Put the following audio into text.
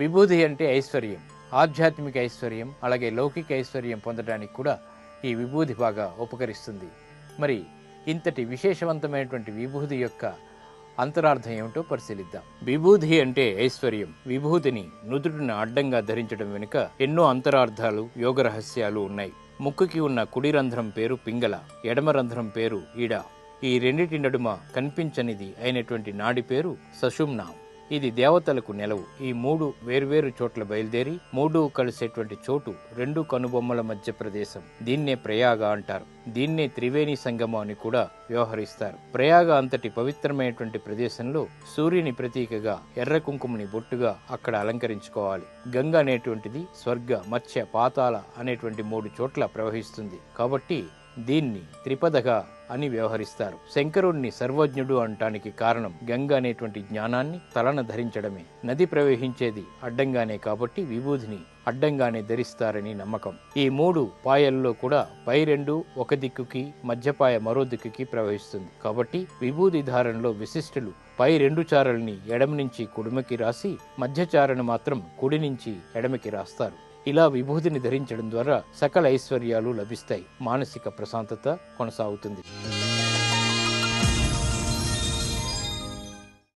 విభూది అంటే ఐశ్వర్యం, ఆధ్యాత్మిక ఐశ్వర్యం, అలాగే లౌకిక ఐశ్వర్యం పొందడానికి కూడా ఈ విభూది బాగా ఉపకరిస్తుంది. మరి ఇంతటి విశేషవంతమైనటువంటి విభూది యొక్క అంతరార్థం ఏమిటో పరిశీలిద్దాం. విభూది అంటే ఐశ్వర్యం. విభూతిని నుదుటిన అడ్డంగా ధరించడం వెనుక ఎన్నో అంతరార్థాలు, యోగ రహస్యాలు ఉన్నాయి. ముక్కుకి ఉన్న కుడి రంధ్రం పేరు పింగళ, ఎడమ రంధ్రం పేరు ఈడ. ఈ రెండిటి నడుమ కనిపించనిది అయినటువంటి నాడి పేరు సషుమ్నా. ఇది దేవతలకు నెలవు. ఈ మూడు వేర్వేరు చోట్ల బయలుదేరి మూడు కలిసేటువంటి చోటు రెండు కనుబొమ్మల మధ్య ప్రదేశం. దీన్నే ప్రయాగ అంటారు. దీన్నే త్రివేణి సంగమం అని కూడా వ్యవహరిస్తారు. ప్రయాగ అంతటి పవిత్రమైనటువంటి ప్రదేశంలో సూర్యుని ప్రతీకగా ఎర్ర కుంకుమని బొట్టుగా అక్కడ అలంకరించుకోవాలి. గంగ అనేటువంటిది స్వర్గ, మత్స్య, పాతాళ అనేటువంటి మూడు చోట్ల ప్రవహిస్తుంది. కాబట్టి దీన్ని త్రిపదగా అని వ్యవహరిస్తారు. శంకరుణ్ణి సర్వజ్ఞుడు అంటానికి కారణం గంగ అనేటువంటి జ్ఞానాన్ని తలన ధరించడమే. నది ప్రవహించేది అడ్డంగానే కాబట్టి విభూదిని అడ్డంగానే ధరిస్తారని నమ్మకం. ఈ మూడు పాయల్లో కూడా పై రెండు ఒక దిక్కుకి, మధ్యపాయ మరో దిక్కుకి ప్రవహిస్తుంది. కాబట్టి విభూది ధారణలో విశిష్టులు పై రెండు చారల్ని ఎడమ నుంచి కుడిమకి రాసి మధ్య చారను మాత్రం కుడి నుంచి ఎడమకి రాస్తారు. ఇలా విభూతిని ధరించడం ద్వారా సకల ఐశ్వర్యాలు లభిస్తాయి. మానసిక ప్రశాంతత కొనసాగుతుంది.